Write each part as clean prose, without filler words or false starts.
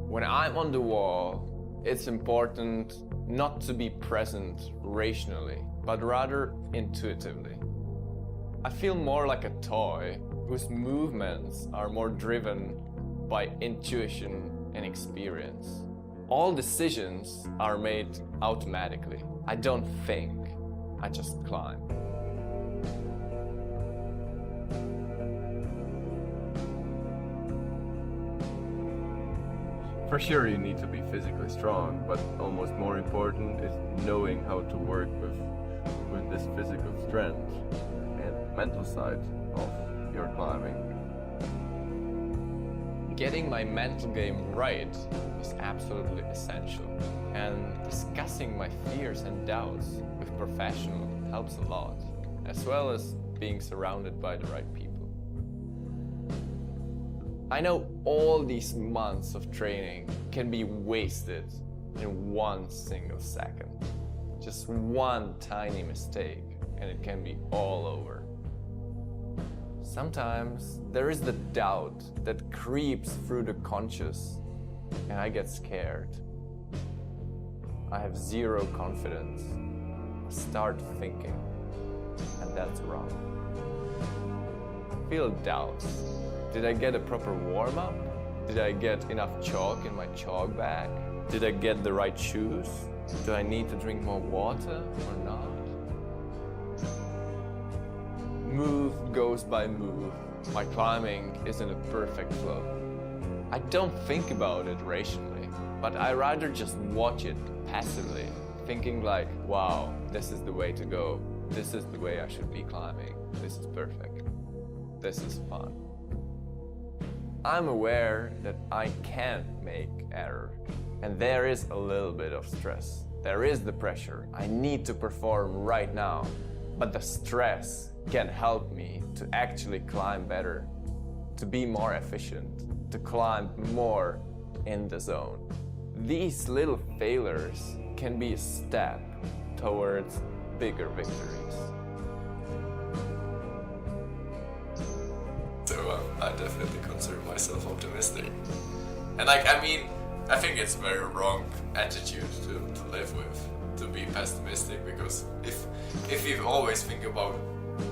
When I'm on the wall, it's important not to be present rationally, but rather intuitively. I feel more like a toy whose movements are more driven by intuition and experience. All decisions are made automatically. I don't think, I just climb. For sure you need to be physically strong, but almost more important is knowing how to work with this physical strength and mental side of your climbing. Getting my mental game right is absolutely essential, and discussing my fears and doubts with professionals helps a lot, as well as being surrounded by the right people. I know all these months of training can be wasted in one single second. Just one tiny mistake and it can be all over. Sometimes there is the doubt that creeps through the conscious and I get scared. I have zero confidence. I start thinking, and that's wrong. I feel doubts. Did I get a proper warm-up? Did I get enough chalk in my chalk bag? Did I get the right shoes? Do I need to drink more water or not? Move goes by move. My climbing is in a perfect flow. I don't think about it rationally, but I rather just watch it passively, thinking like, wow, this is the way to go. This is the way I should be climbing. This is perfect. This is fun. I'm aware that I can make error, and there is a little bit of stress. There is the pressure. I need to perform right now, but the stress can help me to actually climb better, to be more efficient, to climb more in the zone. These little failures can be a step towards bigger victories. So I definitely consider myself optimistic. And I think it's a very wrong attitude to live with, to be pessimistic, because if you always think about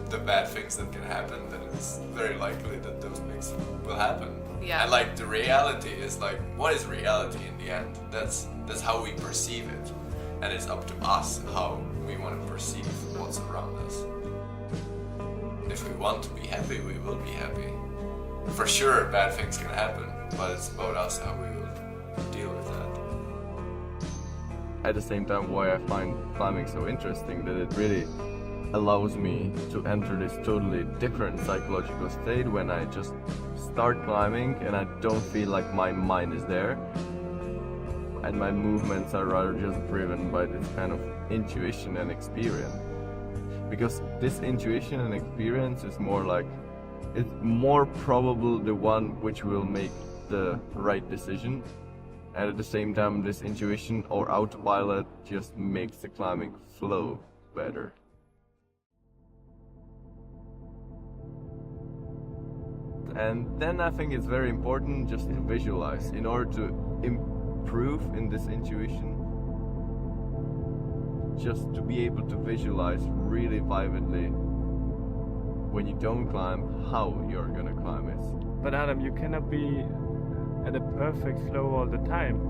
the bad things that can happen, then it's very likely that those things will happen. Yeah. And the reality is what is reality in the end? That's how we perceive it. And it's up to us how we want to perceive what's around us. If we want to be happy, we will be happy. For sure, bad things can happen, but it's about us how we will deal with that. At the same time, why I find climbing so interesting, that it really allows me to enter this totally different psychological state when I just start climbing and I don't feel like my mind is there, and my movements are rather just driven by this kind of intuition and experience. Because this intuition and experience is it's more probable the one which will make the right decision, and at the same time this intuition or autopilot just makes the climbing flow better. And then I think it's very important just to visualize in order to improve in this intuition. Just to be able to visualize really vividly when you don't climb how you're gonna climb it. But Adam, you cannot be at a perfect flow all the time.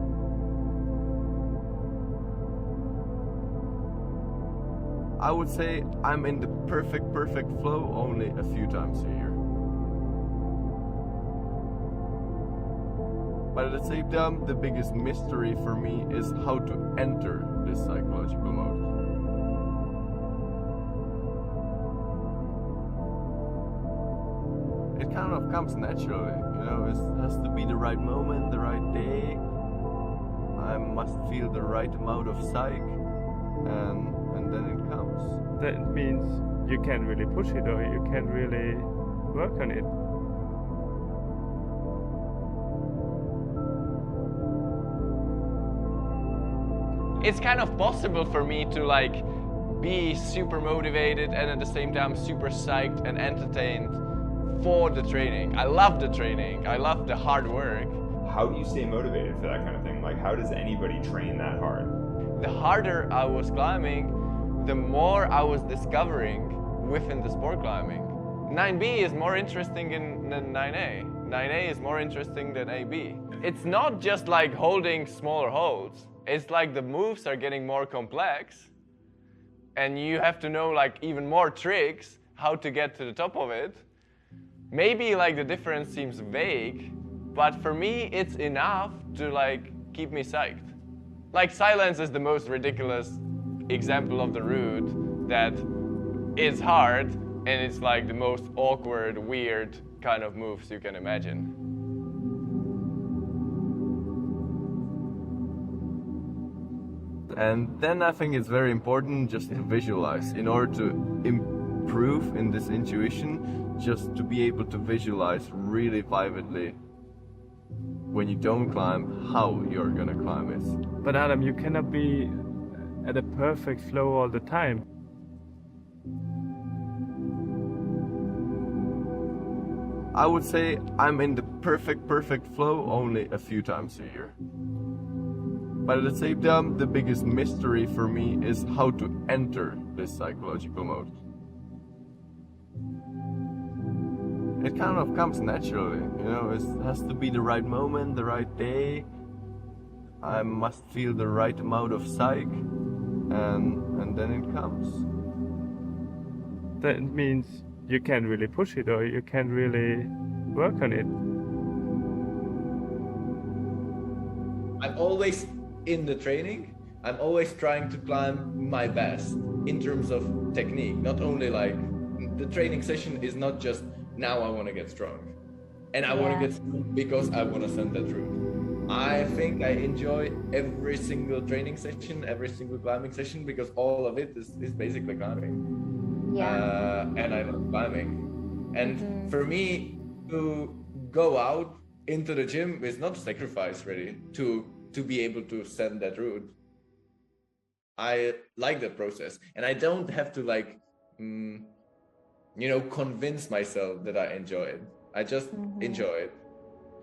I would say I'm in the perfect flow only a few times a year. But at the same time, the biggest mystery for me is how to enter this psychological mode. It kind of comes naturally, it has to be the right moment, the right day. I must feel the right amount of psych, and then it comes. That means you can't really push it, or you can't really work on it. It's kind of possible for me to be super motivated and at the same time super psyched and entertained for the training. I love the training, I love the hard work. how do you stay motivated for that kind of thing? Like, how does anybody train that hard? The harder I was climbing, the more I was discovering within the sport climbing. 9B is more interesting than 9A. 9A is more interesting than AB. It's not just like holding smaller holds. It's like the moves are getting more complex and you have to know like even more tricks how to get to the top of it. Maybe like the difference seems vague, but for me it's enough to like keep me psyched. Like silence is the most ridiculous example of the route that is hard and it's like the most awkward, weird kind of moves you can imagine. And then I think it's very important just to visualize. In order to improve in this intuition, just to be able to visualize really vividly when you don't climb, how you're gonna climb it. But Adam, you cannot be at a perfect flow all the time. I would say I'm in the perfect flow only a few times a year. But at the same time, the biggest mystery for me is how to enter this psychological mode. It kind of comes naturally, you know, it has to be the right moment, the right day. I must feel the right amount of psych, and then it comes. That means you can't really push it or you can't really work on it. I'm always in the training, I'm always trying to climb my best in terms of technique. Not only like the training session is not just now I want to get strong and I want to get strong because I want to send that route. I think I enjoy every single training session, every single climbing session because all of it is basically climbing. And I love climbing. And for me to go out into the gym is not sacrifice really to be able to send that route. I like that process and I don't have to like convince myself that I enjoy it. I just enjoy it.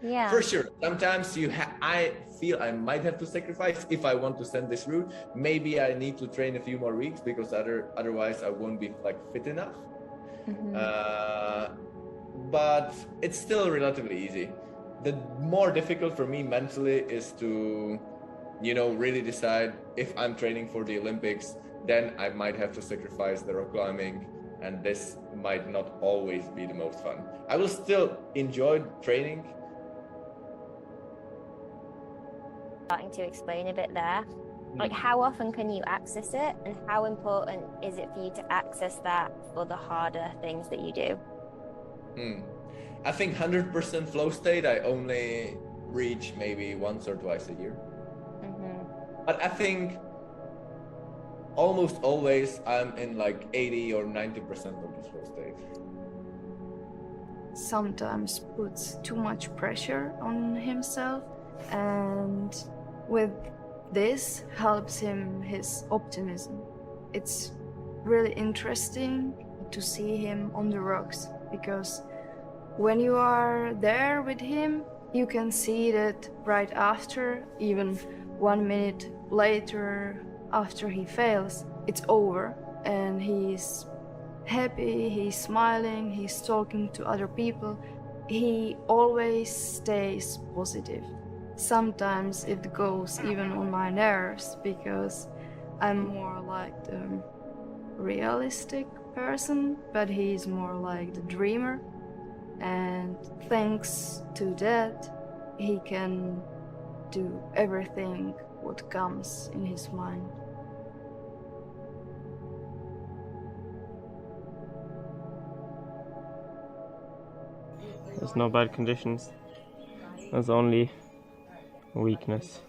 Yeah. For sure. Sometimes I feel I might have to sacrifice if I want to send this route. Maybe I need to train a few more weeks because otherwise I won't be like fit enough. But it's still relatively easy. The more difficult for me mentally is to, really decide if I'm training for the Olympics, then I might have to sacrifice the rock climbing, and this might not always be the most fun. I will still enjoy training. Starting to explain a bit there. Like, how often can you access it, and how important is it for you to access that for the harder things that you do? I think 100% flow state I only reach maybe once or twice a year. But I think almost always I'm in like 80 or 90% of the flow state. Sometimes puts too much pressure on himself, and with this helps him his optimism. It's really interesting to see him on the rocks, because when you are there with him, you can see that right after, even 1 minute later after he fails, it's over and he's happy, he's smiling, he's talking to other people. He always stays positive. Sometimes it goes even on my nerves because I'm more like the realistic person, but he's more like the dreamer. And thanks to that, he can do everything what comes in his mind. There's no bad conditions. There's only weakness.